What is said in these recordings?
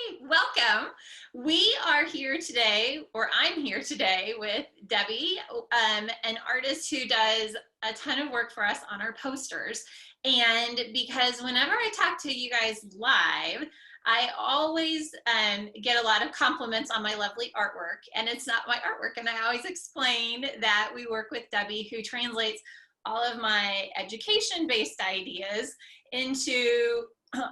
Hi, welcome. We are here today, or I'm here today with Debbie, an artist who does a ton of work for us on our posters. And because whenever I talk to you guys live, I always get a lot of compliments on my lovely artwork, and it's not my artwork. And I always explain that we work with Debbie, who translates all of my education-based ideas into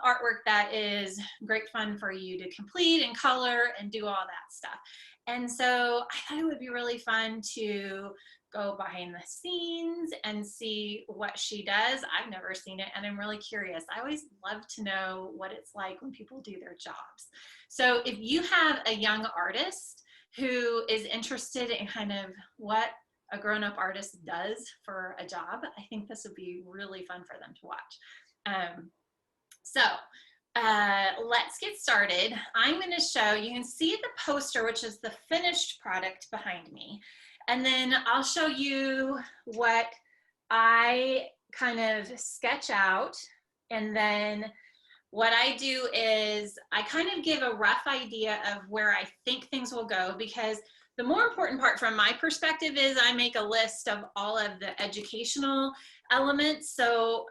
artwork that is great fun for you to complete and color and do all that stuff. And so I thought it would be really fun to go behind the scenes and see what she does. I've never seen it, and I'm really curious. I always love to know what it's like when people do their jobs. So if you have a young artist who is interested in kind of what a grown-up artist does for a job, I think this would be really fun for them to watch. So let's get started. I'm going to show, you can see the poster, which is the finished product behind me. And then I'll show you what I kind of sketch out. And then what I do is I kind of give a rough idea of where I think things will go, because the more important part from my perspective is I make a list of all of the educational elements. So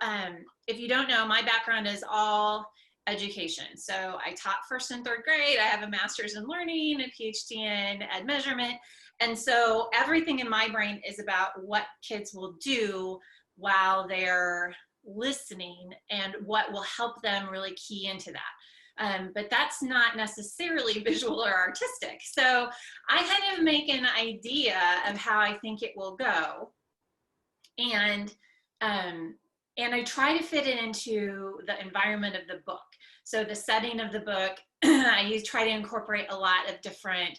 if you don't know, my background is all education. So I taught 1st and 3rd grade. I have a master's in learning, a PhD in ed measurement. And so everything in my brain is about what kids will do while they're listening and what will help them really key into that. But that's not necessarily visual or artistic. So I kind of make an idea of how I think it will go. And I try to fit it into the environment of the book. So the setting of the book, I try to incorporate a lot of different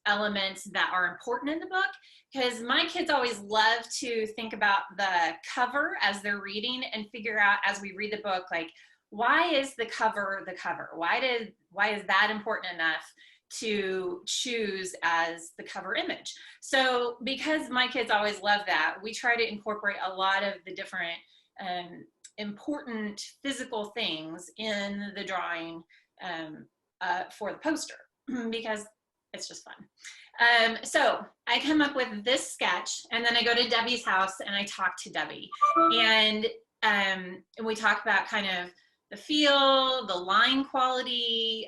elements that are important in the book, because my kids always love to think about the cover as they're reading and figure out as we read the book, like, why is the cover the cover? Why is that important enough to choose as the cover image? So because my kids always love that, we try to incorporate a lot of the different important physical things in the drawing for the poster, because it's just fun. So I come up with this sketch, and then I go to Debbie's house and I talk to Debbie, and we talk about kind of the feel, the line quality,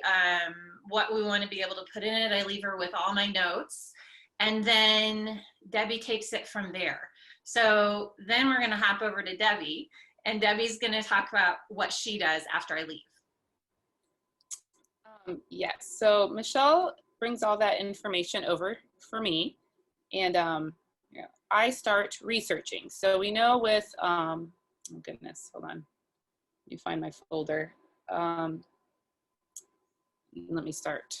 what we want to be able to put in it. I leave her with all my notes, and then Debbie takes it from there. So then we're going to hop over to Debbie, and Debbie's going to talk about what she does after I leave. Yes, so Michelle brings all that information over for me, and I start researching. So we know with, oh goodness, hold on. You find my folder. Let me start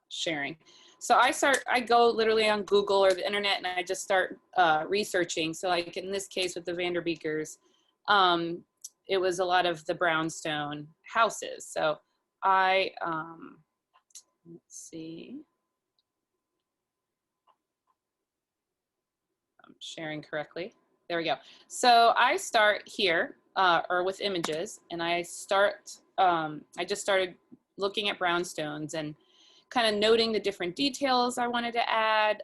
sharing. So I go literally on Google or the internet, and I just start researching. So like in this case with the Vanderbeekers, it was a lot of the brownstone houses. So let's see. I'm sharing correctly. There we go. So I start here. Or with images, and I just started looking at brownstones and kind of noting the different details I wanted to add.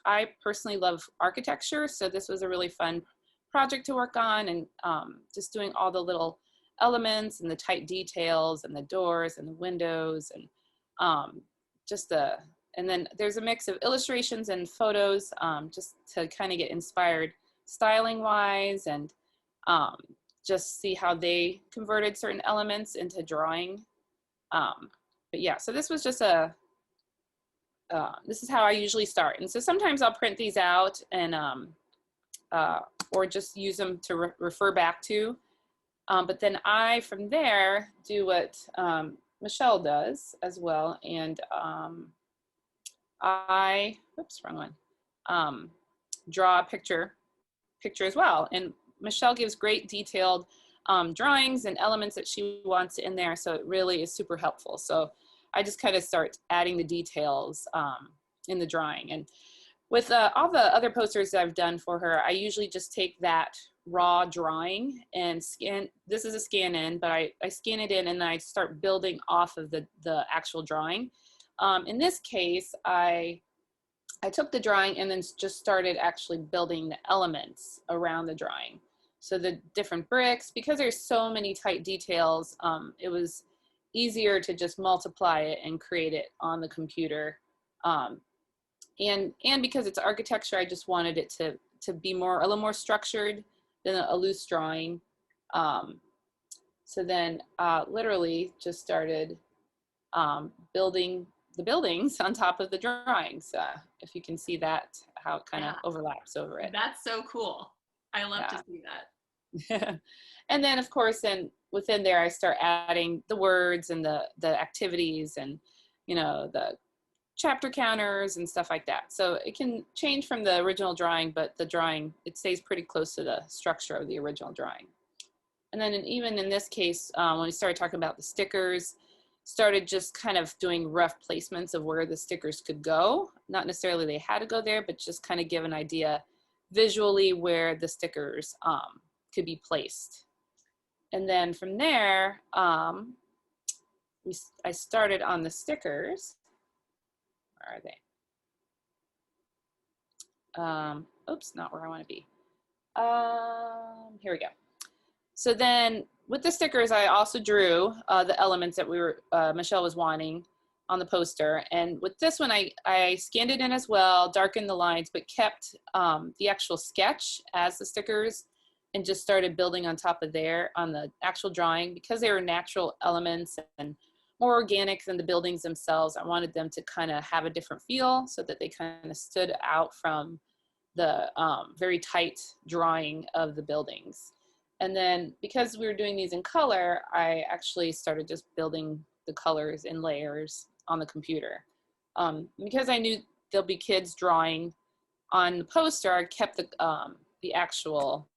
I personally love architecture, so this was a really fun project to work on, and just doing all the little elements and the tight details and the doors and the windows, and and then there's a mix of illustrations and photos, just to kind of get inspired styling wise, and just see how they converted certain elements into drawing. But yeah, so this was just this is how I usually start. And so sometimes I'll print these out and, or just use them to refer back to. But then I, from there, do what Michelle does as well. And whoops, wrong one. Draw a picture as well. And Michelle gives great detailed drawings and elements that she wants in there, so it really is super helpful. So I just kind of start adding the details in the drawing. And with all the other posters that I've done for her, I usually just take that raw drawing and this is a scan in, but I scan it in and then I start building off of the actual drawing. In this case, I took the drawing and then just started actually building the elements around the drawing. So the different bricks, because there's so many tight details, it was easier to just multiply it and create it on the computer. And because it's architecture, I just wanted it to be a little more structured than a loose drawing. So then literally just started building the buildings on top of the drawings. If you can see that, how it kind of overlaps over it. That's so cool. I love to see that. And then of course, within there, I start adding the words and the activities and, the chapter counters and stuff like that. So it can change from the original drawing, but the drawing, it stays pretty close to the structure of the original drawing. And then even in this case, when we started talking about the stickers, started just kind of doing rough placements of where the stickers could go. Not necessarily they had to go there, but just kind of give an idea visually where the stickers could be placed. And then from there, I started on the stickers. Where are they? Oops, not where I want to be. Here we go. So then with the stickers, I also drew the elements that Michelle was wanting on the poster. And with this one, I scanned it in as well, darkened the lines, but kept the actual sketch as the stickers and just started building on top of there on the actual drawing. Because they were natural elements and more organic than the buildings themselves, I wanted them to kind of have a different feel so that they kind of stood out from the very tight drawing of the buildings. And then because we were doing these in color, I actually started just building the colors in layers on the computer. Because I knew there'll be kids drawing on the poster, I kept the actual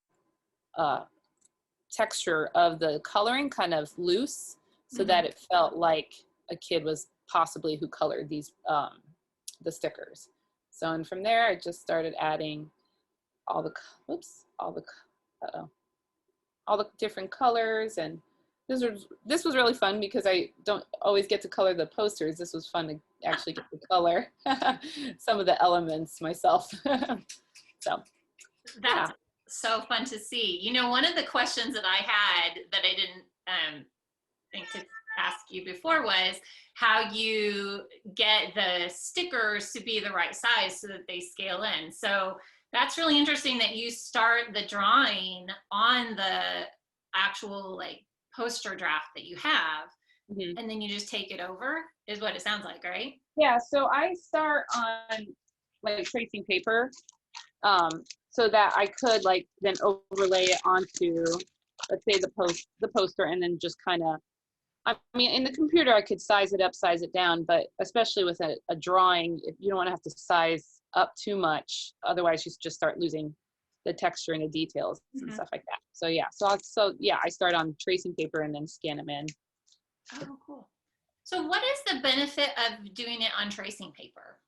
texture of the coloring kind of loose so that it felt like a kid was possibly who colored these, the stickers. So, and from there, I just started adding all the different colors, and this was really fun because I don't always get to color the posters. This was fun to actually get to color some of the elements myself. So that's so fun to see. One of the questions that I had that I didn't think to ask you before was how you get the stickers to be the right size so that they scale in. So that's really interesting that you start the drawing on the actual poster draft that you have, and then you just take it over, is what it sounds like, right? Yeah, so I start on tracing paper so that I could then overlay it onto, let's say, the poster, and then just kind of, I mean, in the computer I could size it up, size it down, but especially with a drawing, if you don't want to have to size up too much, otherwise you just start losing the texture and the details and stuff like that. So yeah, I start on tracing paper and then scan them in. Oh, cool. So what is the benefit of doing it on tracing paper?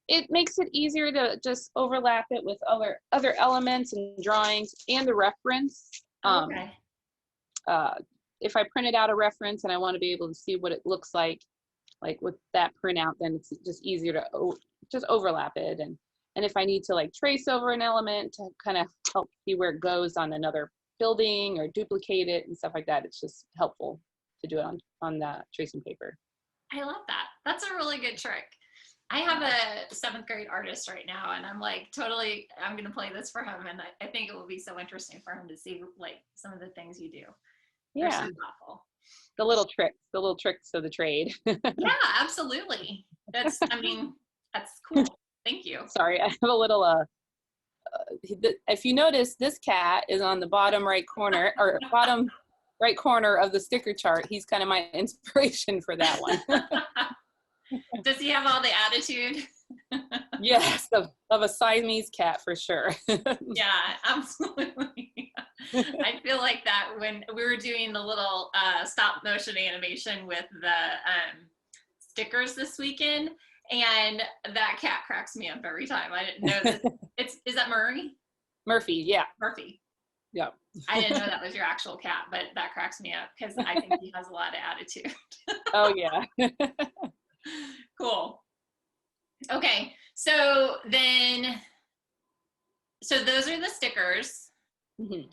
It makes it easier to just overlap it with other elements and drawings and the reference. Okay. If I printed out a reference and I want to be able to see what it looks like with that printout, then it's just easier to just overlap it. And if I need to trace over an element to kind of help see where it goes on another building or duplicate it and stuff like that, it's just helpful to do it on the tracing paper. I love that. That's a really good trick. I have a 7th grade artist right now, and I'm I'm going to play this for him, and I think it will be so interesting for him to see some of the things you do. Yeah. They're so thoughtful. The little tricks of the trade. Yeah, absolutely. That's cool. Thank you. Sorry, I have a little, if you notice, this cat is on the bottom right corner of the sticker chart. He's kind of my inspiration for that one. Does he have all the attitude? Yes, of a Siamese cat for sure. Yeah, absolutely. I feel like that when we were doing the little stop motion animation with the stickers this weekend, and that cat cracks me up every time. I didn't know that. Is that Murray? Murphy, yeah. Murphy. Yeah. I didn't know that was your actual cat, but that cracks me up because I think he has a lot of attitude. Oh, yeah. Cool. Okay, so those are the stickers. Mhm.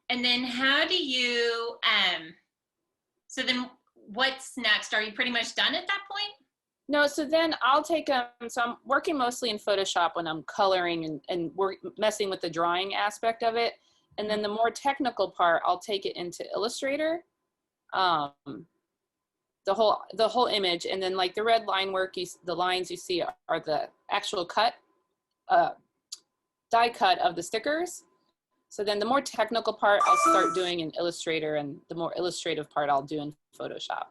And then how do you, so then what's next? Are you pretty much done at that point? No, so then I'll take them. So I'm working mostly in Photoshop when I'm coloring and messing with the drawing aspect of it. And then the more technical part, I'll take it into Illustrator, um, the whole image. And then like the red line work, the lines you see are the actual cut, die cut of the stickers. So then the more technical part I'll start doing in Illustrator, and the more illustrative part I'll do in Photoshop.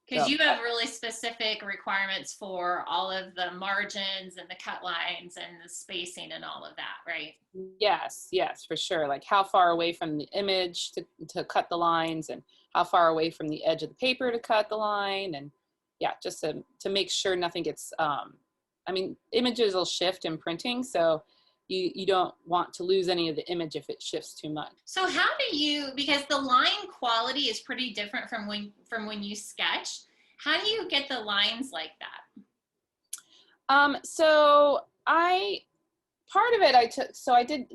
Because So, you have really specific requirements for all of the margins and the cut lines and the spacing and all of that, right? yes, for sure. Like how far away from the image to cut the lines, and how far away from the edge of the paper to cut the line. And yeah, just to make sure nothing gets, I mean, images will shift in printing. So you don't want to lose any of the image if it shifts too much. So how do you, because the line quality is pretty different from when you sketch, how do you get the lines like that? So part of it I took, so I did,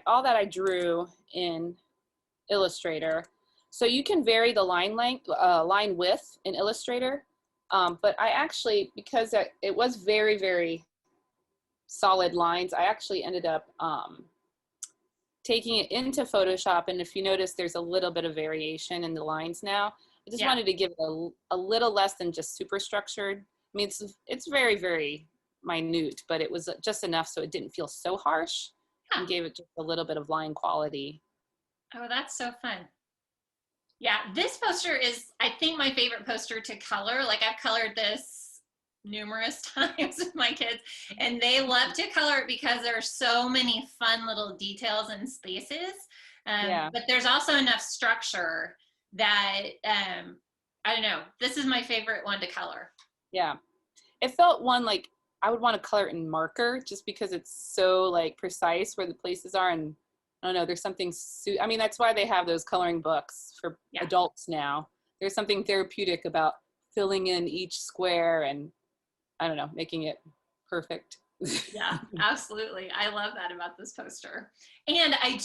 all that I drew in Illustrator. So you can vary the line length, line width in Illustrator. But I actually, because it was very, very solid lines, I actually ended up taking it into Photoshop. And if you notice, there's a little bit of variation in the lines now. I just wanted to give it a little less than just super structured. I mean, it's very, very minute, but it was just enough so it didn't feel so harsh, and gave it just a little bit of line quality. Oh, that's so fun. Yeah, this poster is, I think, my favorite poster to color. Like, I've colored this numerous times with my kids, and they love to color it because there are so many fun little details and spaces. But there's also enough structure that, I don't know, this is my favorite one to color. Yeah. It felt one like I would want to color it in marker just because it's so like precise where the places are. And I don't know, there's something, I mean, that's why they have those coloring books for adults now. There's something therapeutic about filling in each square and, I don't know, making it perfect. Yeah, absolutely. I love that about this poster. And I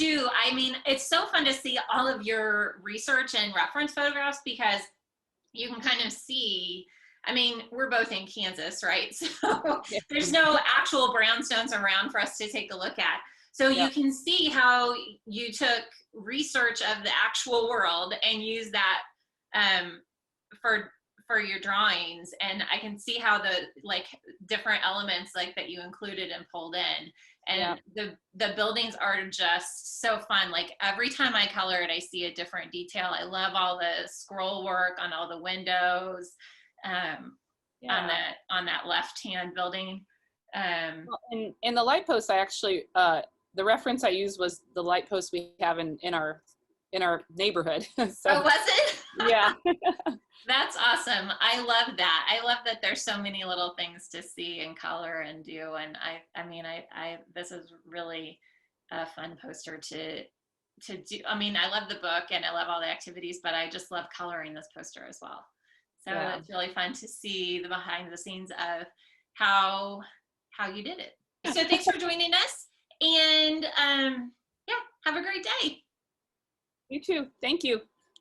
mean, it's so fun to see all of your research and reference photographs because you can kind of see, I mean, we're both in Kansas, right? So there's no actual brownstones around for us to take a look at. So you can see how you took research of the actual world and use that for your drawings. And I can see how the like different elements like that you included and pulled in. And the buildings are just so fun. Like every time I color it, I see a different detail. I love all the scroll work on all the windows, on that left-hand building. Well, in the light post, I actually, the reference I used was the light post we have in our neighborhood. So, oh, was it? Yeah. That's awesome. I love that. I love that there's so many little things to see and color and do. And I mean, this is really a fun poster to do. I mean, I love the book and I love all the activities, but I just love coloring this poster as well. So it's really fun to see the behind the scenes of how you did it. So thanks for joining us, and have a great day. You too. Thank you.